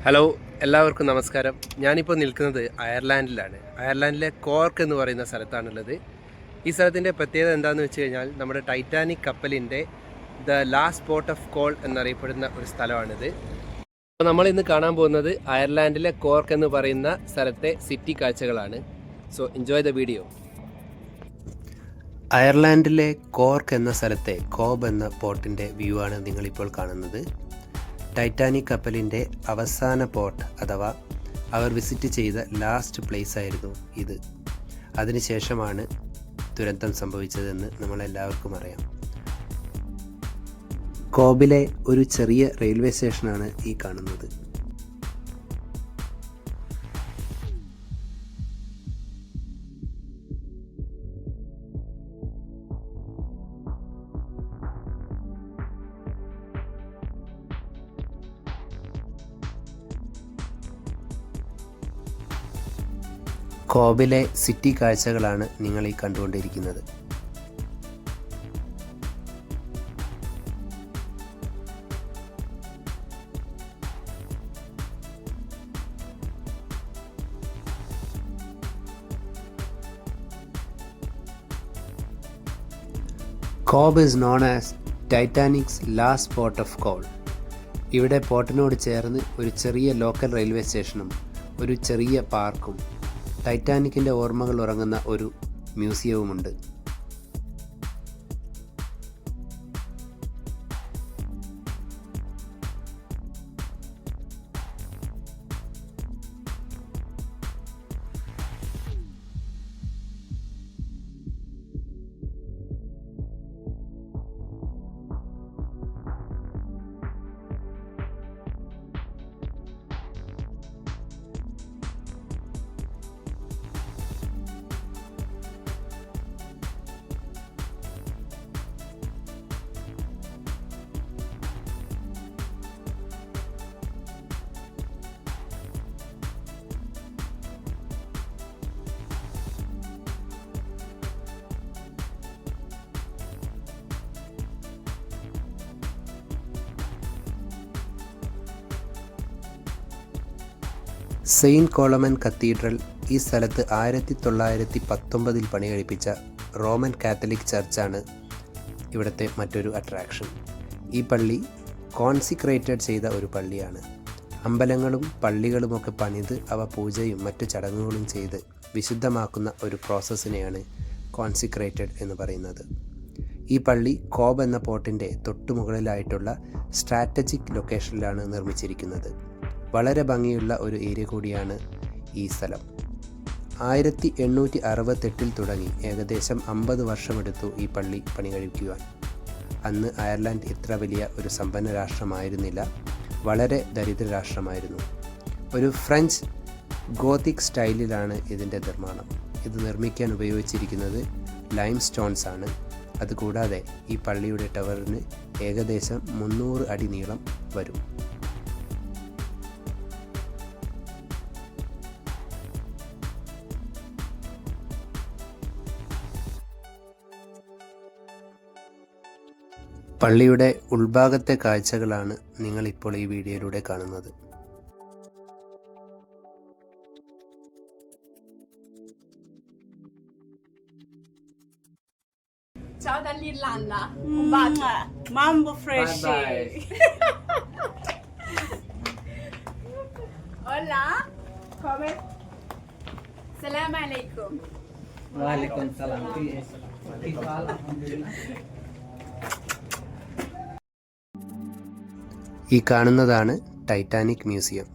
Hello, എല്ലാവർക്കും നമസ്കാരം. ഞാനിപ്പോൾ നിൽക്കുന്നത് അയർലാൻഡിലാണ്. അയർലാൻഡിലെ കോർക്ക് എന്ന് പറയുന്ന സ്ഥലത്താണുള്ളത്. ഈ സ്ഥലത്തിൻ്റെ പ്രത്യേകത എന്താണെന്ന് വെച്ച് കഴിഞ്ഞാൽ നമ്മുടെ ടൈറ്റാനിക് കപ്പലിൻ്റെ the last port of call എന്നറിയപ്പെടുന്ന ഒരു സ്ഥലമാണിത്. അപ്പോൾ നമ്മളിന്ന് കാണാൻ പോകുന്നത് അയർലാൻഡിലെ കോർക്ക് എന്ന് പറയുന്ന സ്ഥലത്തെ സിറ്റി കാഴ്ചകളാണ്. So enjoy the video. അയർലാൻഡിലെ കോർക്ക് എന്ന സ്ഥലത്തെ കോബ് എന്ന പോർട്ടിൻ്റെ വ്യൂ ആണ് നിങ്ങളിപ്പോൾ കാണുന്നത്. ടൈറ്റാനിക് കപ്പലിൻ്റെ അവസാന പോർട്ട് അഥവാ അവർ വിസിറ്റ് ചെയ്ത ലാസ്റ്റ് പ്ലേസ് ആയിരുന്നു ഇത്. അതിനുശേഷമാണ് ദുരന്തം സംഭവിച്ചതെന്ന് നമ്മളെല്ലാവർക്കും അറിയാം. കോബിലെ ഒരു ചെറിയ റെയിൽവേ സ്റ്റേഷനാണ് ഈ കാണുന്നത്. കോബിലെ സിറ്റി കാഴ്ചകളാണ് നിങ്ങൾ ഈ കണ്ടുകൊണ്ടിരിക്കുന്നത്. Cobh is known as Titanic's last port of call. ഇവിടെ പോർട്ടിനോട് ചേർന്ന് ഒരു ചെറിയ ലോക്കൽ റെയിൽവേ സ്റ്റേഷനും ഒരു ചെറിയ പാർക്കും ടൈറ്റാനിക്കിൻ്റെ ഓർമ്മകൾ ഉറങ്ങുന്ന ഒരു മ്യൂസിയവുമുണ്ട്. സെയിൻറ്റ് കോളമൻ കത്തീഡ്രൽ ഈ സ്ഥലത്ത് 1919 പണി കഴിപ്പിച്ച റോമൻ കാത്തലിക് ചർച്ചാണ് ഇവിടുത്തെ മറ്റൊരു അട്രാക്ഷൻ. ഈ പള്ളി കോൺസിക്രേറ്റഡ് ചെയ്ത ഒരു പള്ളിയാണ്. അമ്പലങ്ങളും പള്ളികളുമൊക്കെ പണിത് അവ പൂജയും മറ്റു ചടങ്ങുകളും ചെയ്ത് വിശുദ്ധമാക്കുന്ന ഒരു പ്രോസസ്സിനെയാണ് കോൺസിക്രേറ്റഡ് എന്ന് പറയുന്നത്. ഈ പള്ളി കോബ് എന്ന പോർട്ടിൻ്റെ തൊട്ടുമുകളിലായിട്ടുള്ള സ്ട്രാറ്റജിക് ലൊക്കേഷനിലാണ് നിർമ്മിച്ചിരിക്കുന്നത്. വളരെ ഭംഗിയുള്ള ഒരു ഏരിയ കൂടിയാണ് ഈ സ്ഥലം. 1868 തുടങ്ങി ഏകദേശം 50 വർഷമെടുത്തു ഈ പള്ളി പണി കഴിക്കുവാൻ. അന്ന് അയർലാൻഡ് ഇത്ര വലിയ ഒരു സമ്പന്ന രാഷ്ട്രമായിരുന്നില്ല, വളരെ ദരിദ്ര രാഷ്ട്രമായിരുന്നു. ഒരു ഫ്രഞ്ച് ഗോത്തിക് സ്റ്റൈലിലാണ് ഇതിൻ്റെ നിർമ്മാണം. ഇത് നിർമ്മിക്കാൻ ഉപയോഗിച്ചിരിക്കുന്നത് ലൈം സ്റ്റോൺസ് ആണ്. അതുകൂടാതെ ഈ പള്ളിയുടെ ടവറിന് ഏകദേശം 300 അടി നീളം വരും. പള്ളിയുടെ ഉൾഭാഗത്തെ കാഴ്ചകളാണ് നിങ്ങളിപ്പോൾ ഈ വീഡിയോയിലൂടെ കാണുന്നത്. Ciao dall'Irlanda. Un bacio. Mambo fresh. Hola. Come? Salam alaikum. Waalaikum salam. Kif hal? Alhamdulillah. ഈ കാണുന്നതാണ് ടൈറ്റാനിക് മ്യൂസിയം.